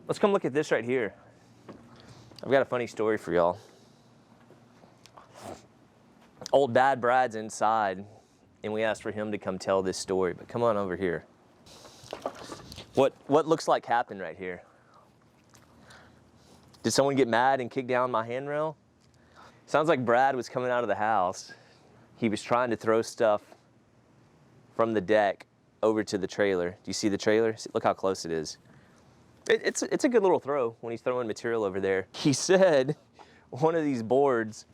Let's come look at this right here. I've got a funny story for y'all. Old Dad Brad's inside, and we asked for him to come tell this story, but come on over here. What looks like happened right here? Did someone get mad and kick down my handrail? Sounds like Brad was coming out of the house. He was trying to throw stuff from the deck over to the trailer. Do you see the trailer? Look how close it is. It's a good little throw when he's throwing material over there. He said one of these boards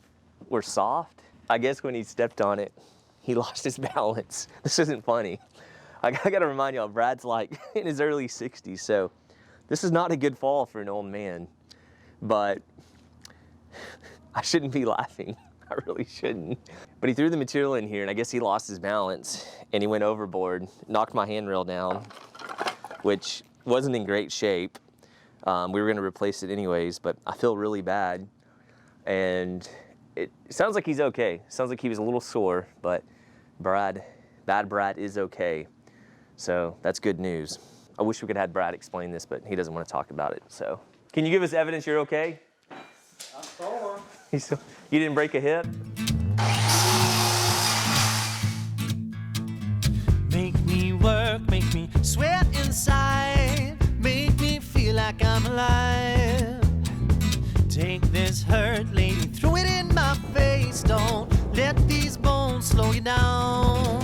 were soft. I guess when he stepped on it, he lost his balance. This isn't funny. I gotta remind y'all, Brad's like in his early 60s, so this is not a good fall for an old man. But I shouldn't be laughing. I really shouldn't. But he threw the material in here, and I guess he lost his balance, and he went overboard, knocked my handrail down, which wasn't in great shape. We were gonna replace it anyways, but I feel really bad. And it sounds like he's okay. Sounds like he was a little sore, but Bad Brad is okay. So that's good news. I wish we could have Brad explain this, but he doesn't want to talk about it, so. Can you give us evidence you're okay? I'm sore. You didn't break a hip? Make me work, make me sweat inside, make me feel like I'm alive. Take this hurt, lady, throw it in my face. Don't let these bones slow you down.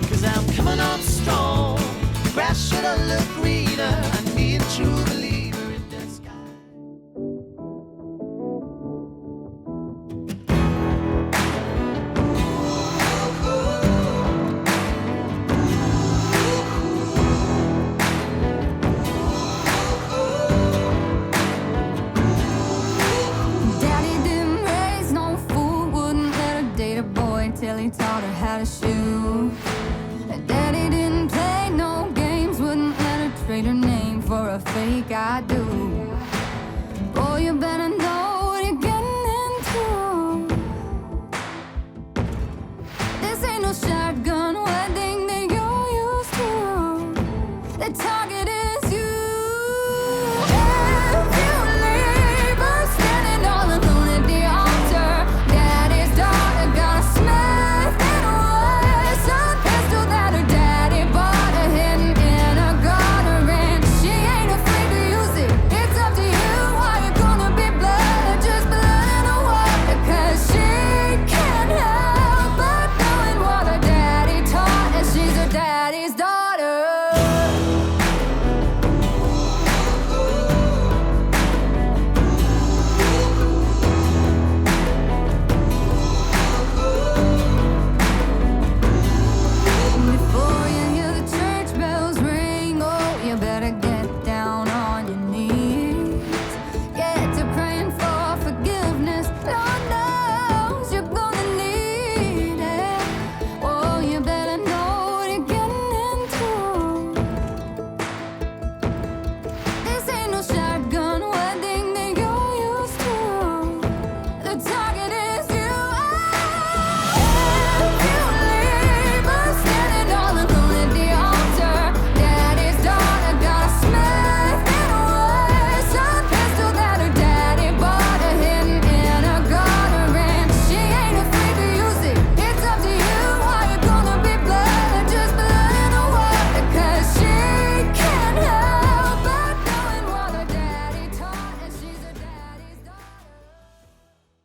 'Cause I'm coming on strong. The grass should have looked greener. I need a true believer in the sky. Till he taught her how to shoot. Daddy didn't play no games, wouldn't let her trade her name for a fake I do. Boy, you better know what you're getting into. This ain't no shotgun wedding that you're used to. The target is you. If you leave her standing all alone at the altar, Daddy's daughter got a smell.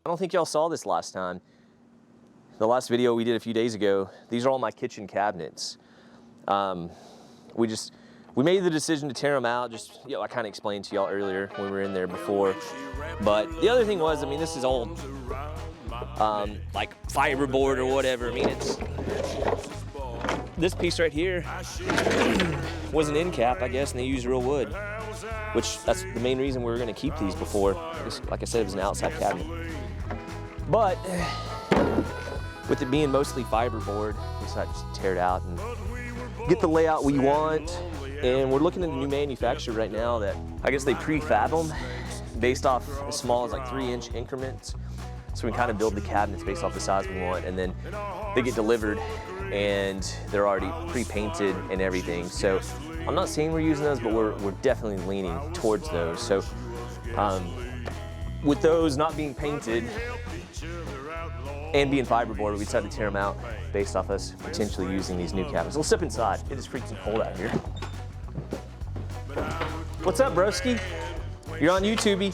I don't think y'all saw this last time. The last video we did a few days ago, these are all my kitchen cabinets. We made the decision to tear them out. Just, I kind of explained to y'all earlier when we were in there before. But the other thing was, I mean, this is old, like fiberboard or whatever. I mean, this piece right here was an end cap, I guess, and they used real wood, which that's the main reason we were gonna keep these before. Like I said, it was an outside cabinet. But with it being mostly fiberboard, we decided to just tear it out and get the layout we want. And we're looking at a new manufacturer right now that I guess they prefab them based off as small as like 3-inch increments. So we can kind of build the cabinets based off the size we want, and then they get delivered and they're already pre-painted and everything. So I'm not saying we're using those, but we're definitely leaning towards those. So with those not being painted and being fiberboard, we decided to tear them out based off us potentially using these new cabinets. Let's step inside. It is freaking cold out here. What's up, broski? You're on YouTube.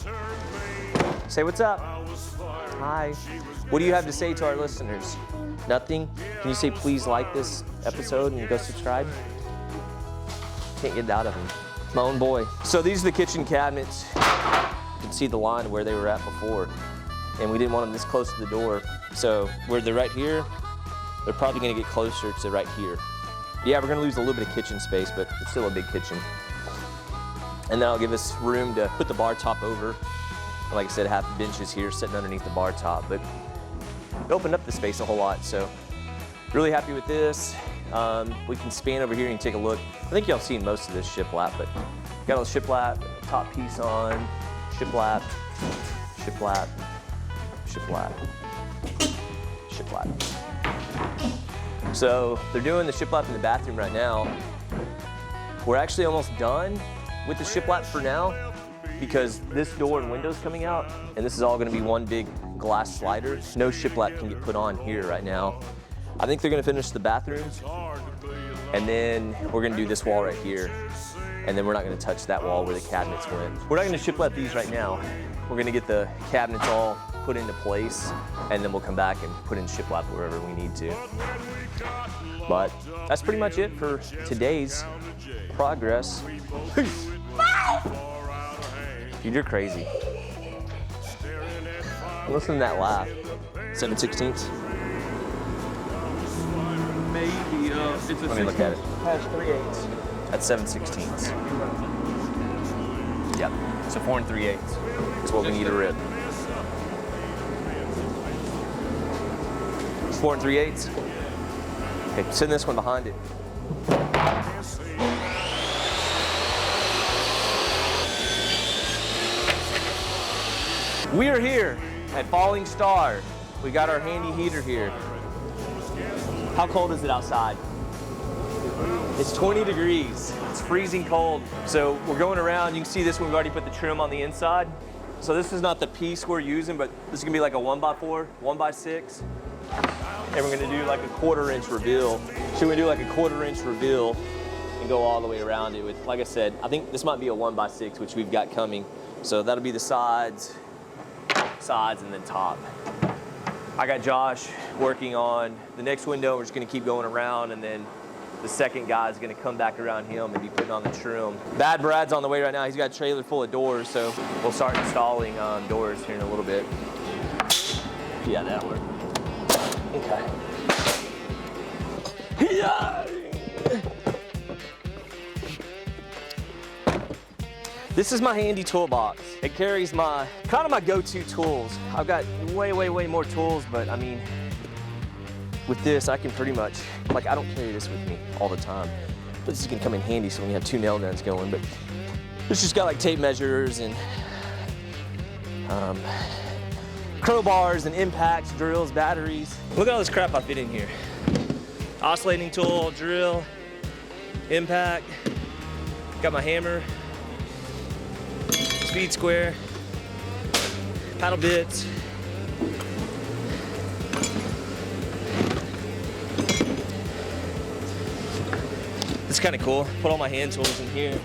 Say what's up. Hi. What do you have to say to our listeners? Nothing? Can you say please like this episode and go subscribe? Can't get it out of him. My own boy. So these are the kitchen cabinets. You can see the line where they were at before. And we didn't want them this close to the door. So where they're right here, they're probably gonna get closer to right here. Yeah, we're gonna lose a little bit of kitchen space, but it's still a big kitchen. And that'll give us room to put the bar top over. And like I said, have benches here sitting underneath the bar top, but it opened up the space a whole lot. So really happy with this. We can span over here and take a look. I think y'all seen most of this shiplap, but got a shiplap, top piece on, shiplap, shiplap, shiplap, shiplap. So they're doing the shiplap in the bathroom right now. We're actually almost done with the shiplap for now because this door and window's coming out, and this is all gonna be one big glass slider. No shiplap can get put on here right now. I think they're gonna finish the bathrooms, and then we're gonna do this wall right here, and then we're not gonna touch that wall where the cabinets went. We're not gonna shiplap these right now. We're gonna get the cabinets all put into place, and then we'll come back and put in shiplap wherever we need to. But that's pretty much it for today's progress. Dude, you're crazy. Listen to that laugh. 7/16. Maybe, it's a Let me look at it. has 3/8. That's 7/16. Yep. So 4 3/8 is what we need to rip. It's 4 3/8. Okay, send this one behind it. We are here at Falling Star. We got our handy heater here. How cold is it outside? It's 20 degrees. It's freezing cold. So we're going around. You can see this one, we've already put the trim on the inside. So this is not the piece we're using, but this is gonna be like a 1x4, 1x6. And we're gonna do like a 1/4 inch reveal. So we're gonna do like a 1/4 inch reveal and go all the way around it with, like I said, I think this might be a 1x6, which we've got coming. So that'll be the sides, and then top. I got Josh working on the next window. We're just gonna keep going around, and then the second guy's gonna come back around him and be putting on the trim. Bad Brad's on the way right now. He's got a trailer full of doors, so we'll start installing doors here in a little bit. Yeah, that'll work. Okay. Yeah. This is my handy toolbox. It carries my kind of my go-to tools. I've got way more tools, but I mean, with this, I can pretty much, like I don't carry this with me all the time, but this is gonna come in handy so when you have 2 nail guns going. But it's just got like tape measures and crowbars and impacts, drills, batteries. Look at all this crap I fit in here. Oscillating tool, drill, impact, got my hammer, speed square, paddle bits. It's kind of cool. Put all my hand tools in here.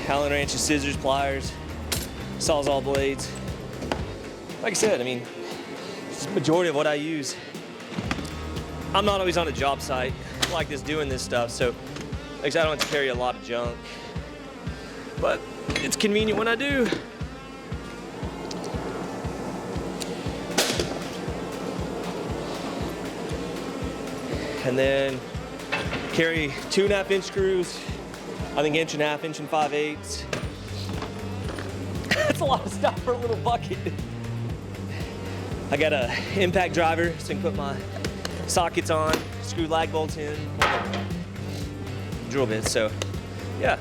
Allen wrenches, scissors, pliers, sawzall blades. Like I said, I mean, it's the majority of what I use. I'm not always on a job site like this doing this stuff, so like I said, I don't have to carry a lot of junk, but it's convenient when I do. And then carry 2.5 inch screws, I think 1.5 inch, 1 5/8. That's a lot of stuff for a little bucket. I got a impact driver so I can put my sockets on, screw lag bolts in, drill bits. So yeah,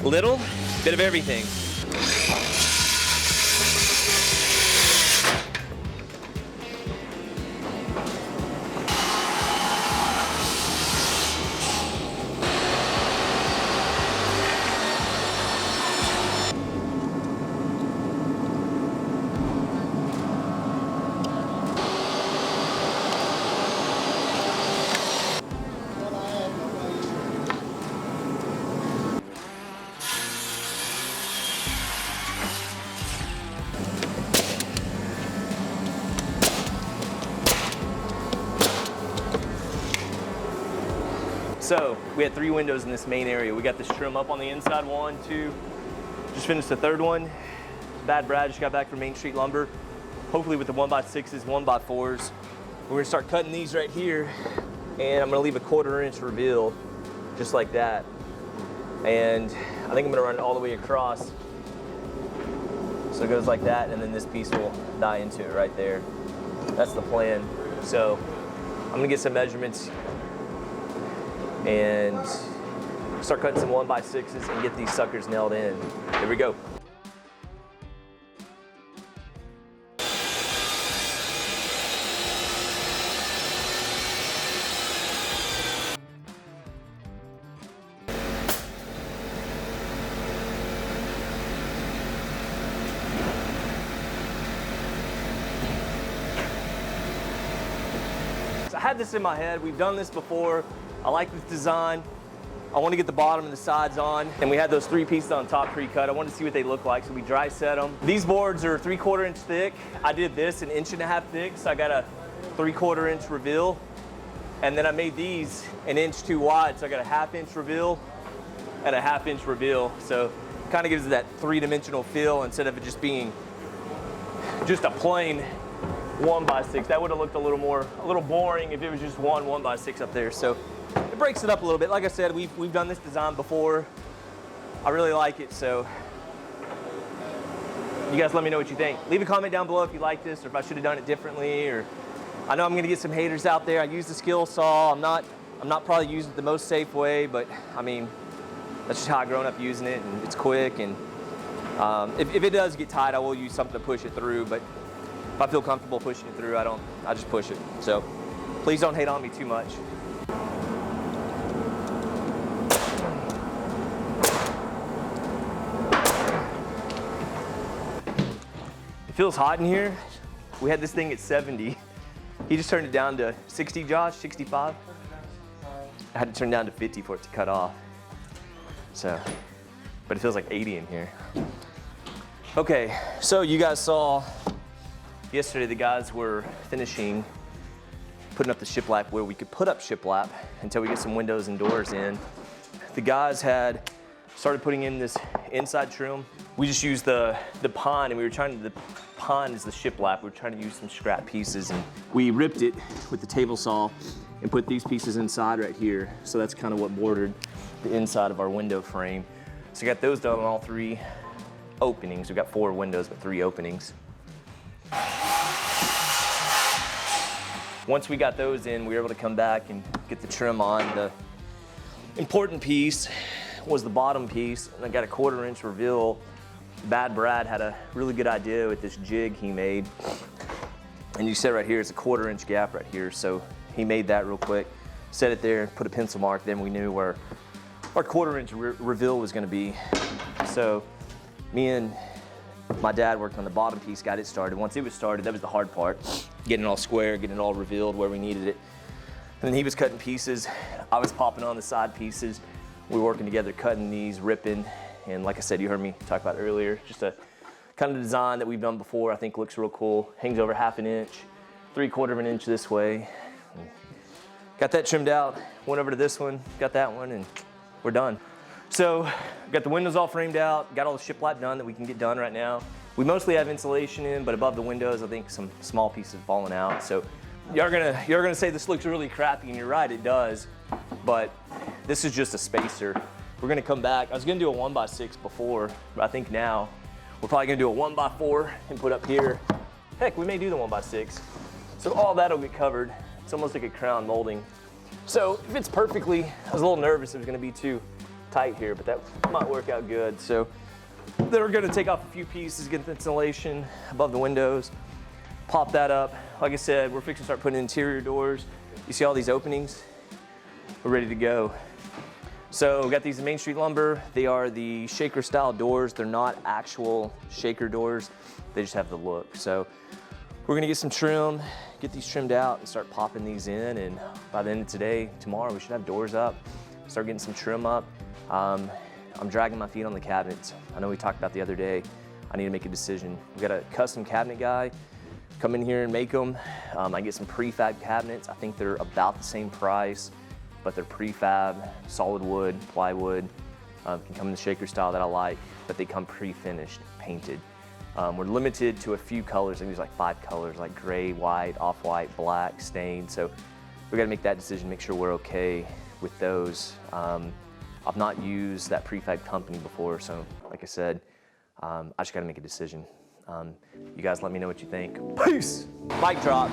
little bit of everything. So we had 3 windows in this main area. We got this trim up on the inside, 1, 2. Just finished the 3rd one. Bad Brad just got back from Main Street Lumber. Hopefully with the 1x6s, 1x4s. We're gonna start cutting these right here, and I'm gonna leave a 1/4 inch reveal, just like that. And I think I'm gonna run it all the way across. So it goes like that, and then this piece will die into it right there. That's the plan. So I'm gonna get some measurements and start cutting some 1x6s and get these suckers nailed in. Here we go. I had this in my head. We've done this before. I like this design. I want to get the bottom and the sides on. And we had those 3 pieces on top pre-cut. I wanted to see what they look like, so we dry set them. These boards are 3/4 inch thick. I did this 1.5 inches thick, so I got a 3/4 inch reveal. And then I made these 1 inch too wide, so I got a 1/2 inch reveal and a 1/2 inch reveal. So it kind of gives it that 3-dimensional feel instead of it just being just a plain 1x6. That would have looked a little boring if it was just one 1x6 up there. So it breaks it up a little bit. Like I said, we've done this design before. I really like it, so you guys let me know what you think. Leave a comment down below if you like this or if I should have done it differently. Or I know I'm gonna get some haters out there. I use the skill saw. I'm not probably using it the most safe way, but I mean, that's just how I've grown up using it, and it's quick. And if it does get tight, I will use something to push it through. But if I feel comfortable pushing it through, I just push it. So please don't hate on me too much. It feels hot in here. We had this thing at 70. He just turned it down to 60, Josh, 65. I had to turn it down to 50 for it to cut off. So, but it feels like 80 in here. Okay, so you guys saw yesterday the guys were finishing putting up the shiplap where we could put up shiplap until we get some windows and doors in. The guys had started putting in this inside trim. We just used the pine, and the pine is the shiplap. We were trying to use some scrap pieces, and we ripped it with the table saw and put these pieces inside right here. So that's kind of what bordered the inside of our window frame. So we got those done on all 3 openings. We've got 4 windows, but 3 openings. Once we got those in, we were able to come back and get the trim on. The important piece was the bottom piece, and I got a 1/4 inch reveal. Bad Brad had a really good idea with this jig he made. And you see right here, it's a 1/4 inch gap right here. So he made that real quick, set it there, put a pencil mark, then we knew where our 1/4 inch reveal was gonna be. So me and my dad worked on the bottom piece, got it started. Once it was started, that was the hard part. Getting it all square, getting it all revealed where we needed it. And then he was cutting pieces. I was popping on the side pieces. We were working together, cutting these, ripping. And like I said, you heard me talk about earlier, just a kind of design that we've done before. I think looks real cool. Hangs over 1/2 inch, 3/4 inch this way. Got that trimmed out, went over to this one, got that one, and we're done. So got the windows all framed out, got all the shiplap done that we can get done right now. We mostly have insulation in, but above the windows, I think some small pieces have fallen out. So you're gonna say this looks really crappy, and you're right, it does. But this is just a spacer. We're gonna come back. I was gonna do a 1x6 before, but I think now we're probably gonna do a 1x4 and put up here. Heck, we may do the 1x6. So all that'll get covered. It's almost like a crown molding. So it fits perfectly. I was a little nervous it was gonna be too tight here, but that might work out good. So then we're gonna take off a few pieces, get the insulation above the windows, pop that up. Like I said, we're fixing to start putting interior doors. You see all these openings? We're ready to go. So we got these Main Street Lumber. They are the shaker style doors. They're not actual shaker doors. They just have the look. So we're gonna get some trim, get these trimmed out and start popping these in. And by the end of today, tomorrow, we should have doors up, start getting some trim up. I'm dragging my feet on the cabinets. I know we talked about the other day. I need to make a decision. We got a custom cabinet guy come in here and make them. I get some prefab cabinets. I think they're about the same price. but they're prefab, solid wood, plywood. Can come in the shaker style that I like, but they come pre-finished, painted. We're limited to a few colors. I think there's like 5 colors, like gray, white, off-white, black, stained. So we gotta make that decision, make sure we're okay with those. I've not used that prefab company before, so like I said, I just gotta make a decision. You guys let me know what you think. Peace! Mic drop.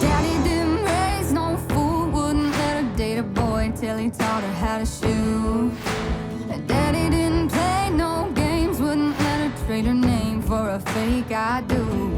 Daddy didn't raise no fool, wouldn't let her date a boy till he taught her how to shoot. And Daddy didn't play no games, wouldn't let her trade her name for a fake I do.